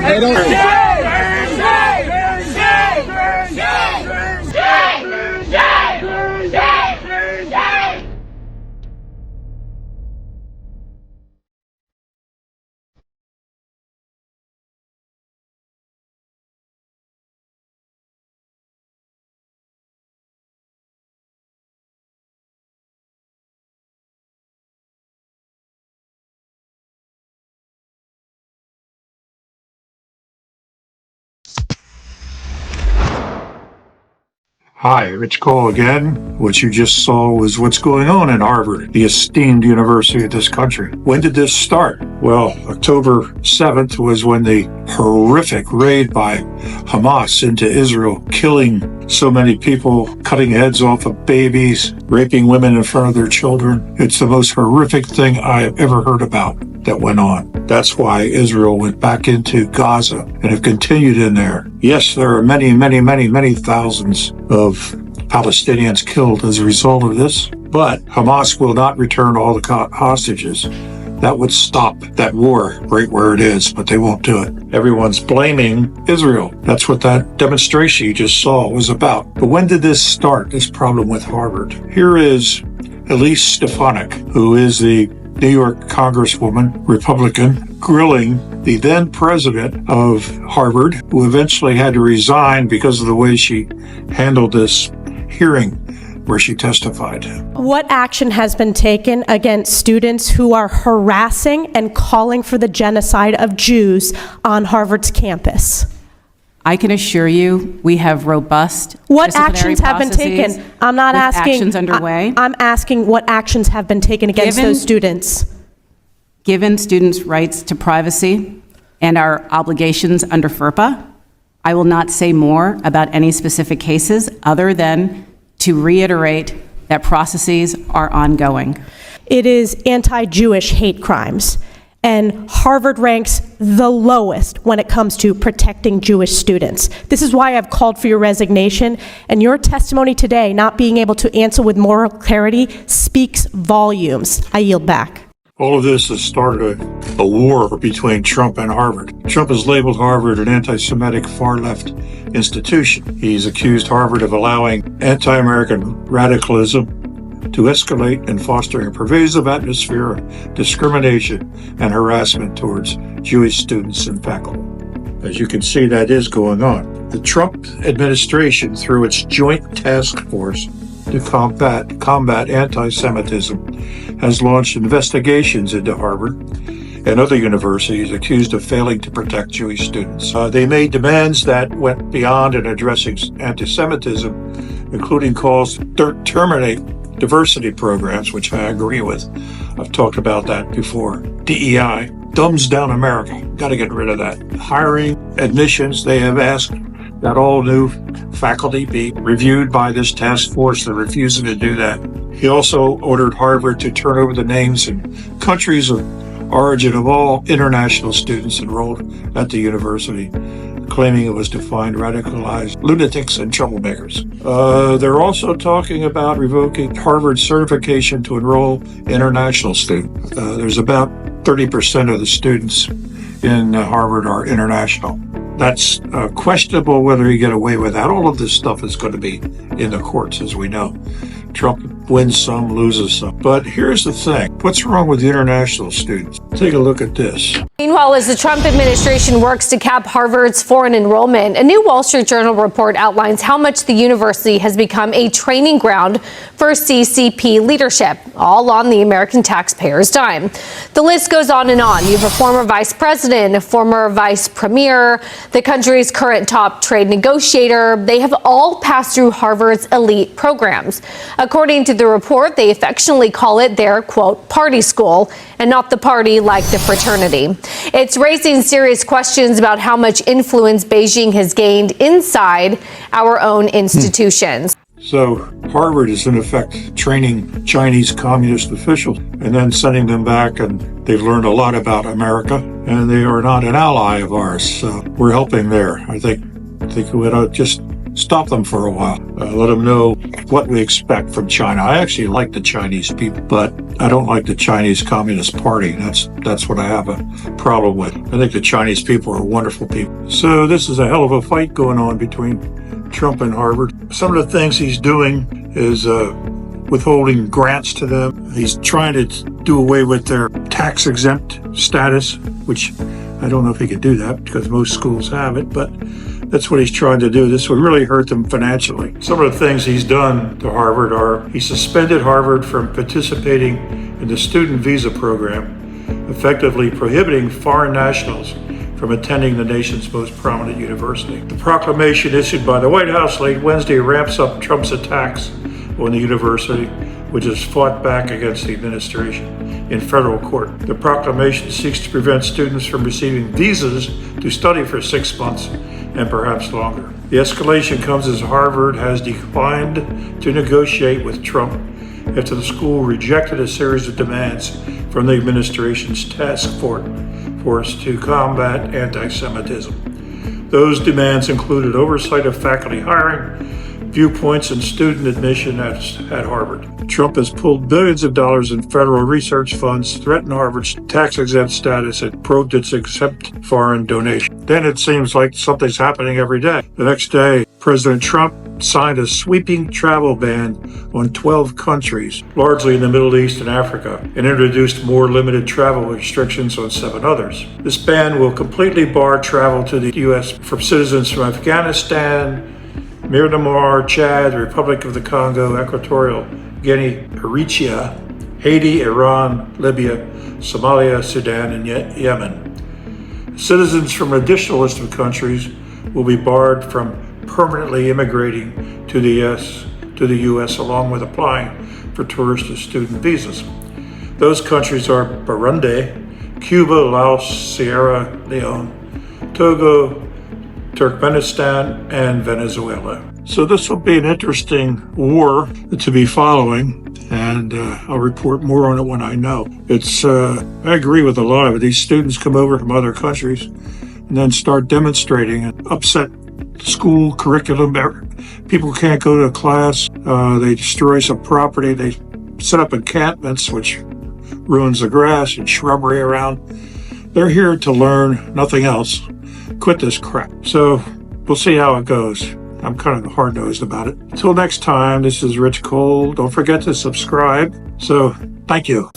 They don't. Hi, Rich Cole again. What you just saw was what's going on in Harvard, the esteemed university of this country. When did this start? Well, October 7th was when the horrific raid by Hamas into Israel, killing so many people, cutting heads off of babies, raping women in front of their children. It's the most horrific thing I have ever heard about that went on. That's why Israel went back into Gaza and have continued in there. Yes, there are many thousands of Palestinians killed as a result of this, but Hamas will not return all the hostages. That would stop that war right where it is, but they won't do it. Everyone's blaming Israel. That's what that demonstration you just saw was about. But when did this start, this problem with Harvard? Here is Elise Stefanik, who is the New York Congresswoman, Republican, grilling the then president of Harvard, who eventually had to resign because of the way she handled this hearing where she testified. What action has been taken against students who are harassing and calling for the genocide of Jews on Harvard's campus? I can assure you we have robust What actions have been taken? I'm not asking. Actions underway. I'm asking what actions have been taken against those students. Given students' rights to privacy and our obligations under FERPA, I will not say more about any specific cases other than to reiterate that processes are ongoing. It is anti-Jewish hate crimes, and Harvard ranks the lowest when it comes to protecting Jewish students. This is why I've called for your resignation, and your testimony today, not being able to answer with moral clarity, speaks volumes. I yield back. All of this has started a war between Trump and Harvard. Trump has labeled Harvard an anti-Semitic far-left institution. He's accused Harvard of allowing anti-American radicalism to escalate and fostering a pervasive atmosphere of discrimination and harassment towards Jewish students and faculty. As you can see, that is going on. The Trump administration, through its joint task force to combat anti-Semitism, has launched investigations into Harvard and other universities accused of failing to protect Jewish students. They made demands that went beyond in addressing anti-Semitism, including calls to terminate diversity programs, which I agree with. I've talked about that before. DEI dumbs down America. Got to get rid of that. Hiring, admissions, they have asked that all new faculty be reviewed by this task force. They're refusing to do that. He also ordered Harvard to turn over the names and countries of origin of all international students enrolled at the university, claiming it was to find radicalized lunatics and troublemakers. They're also talking about revoking Harvard's certification to enroll international students. There's about 30% of the students in Harvard are international. That's questionable whether you get away with that. All of this stuff is going to be in the courts, as we know. Trump wins some, loses some. But here's the thing. What's wrong with the international students? Take a look at this. Meanwhile, as the Trump administration works to cap Harvard's foreign enrollment, a new Wall Street Journal report outlines how much the university has become a training ground for CCP leadership, all on the American taxpayers' dime. The list goes on and on. You have a former vice president, a former vice premier, the country's current top trade negotiator. They have all passed through Harvard's elite programs. According to the report, they affectionately call it their, quote, party school, and not the party like the fraternity. It's raising serious questions about how much influence Beijing has gained inside our own institutions. So Harvard is in effect training Chinese communist officials and then sending them back, and they've learned a lot about America, and they are not an ally of ours. So we're helping there. I think we ought to just stop them for a while. Let them know what we expect from China. I actually like the Chinese people, but I don't like the Chinese Communist Party. That's what I have a problem with. I think the Chinese people are wonderful people. So this is a hell of a fight going on between Trump and Harvard. Some of the things he's doing is withholding grants to them. He's trying to do away with their tax-exempt status, which I don't know if he could do that because most schools have it, but that's what he's trying to do. This would really hurt them financially. Some of the things he's done to Harvard are he suspended Harvard from participating in the student visa program, effectively prohibiting foreign nationals from attending the nation's most prominent university. The proclamation issued by the White House late Wednesday ramps up Trump's attacks on the university, which has fought back against the administration in federal court. The proclamation seeks to prevent students from receiving visas to study for 6 months and perhaps longer. The escalation comes as Harvard has declined to negotiate with Trump after the school rejected a series of demands from the administration's task force to combat anti-Semitism. Those demands included oversight of faculty hiring, viewpoints, and student admission at Harvard. Trump has pulled billions of dollars in federal research funds, threatened Harvard's tax-exempt status, and probed its exempt foreign donation. Then it seems like something's happening every day. The next day, President Trump signed a sweeping travel ban on 12 countries, largely in the Middle East and Africa, and introduced more limited travel restrictions on 7 others. This ban will completely bar travel to the U.S. from citizens from Afghanistan, Myanmar, Chad, the Republic of the Congo, Equatorial Guinea, Eritrea, Haiti, Iran, Libya, Somalia, Sudan, and Yemen. Citizens from an additional list of countries will be barred from permanently immigrating to the U.S. along with applying for tourist and student visas. Those countries are Burundi, Cuba, Laos, Sierra Leone, Togo, Turkmenistan, and Venezuela. So this will be an interesting war to be following, and I'll report more on it when I know. I agree with a lot of it. These students come over from other countries and then start demonstrating and upset school curriculum. People can't go to class. They destroy some property. They set up encampments, which ruins the grass and shrubbery around. They're here to learn, nothing else. Quit this crap. So we'll see how it goes. I'm kind of hard-nosed about it. Until next time, this is Rich Cole. Don't forget to subscribe. So thank you.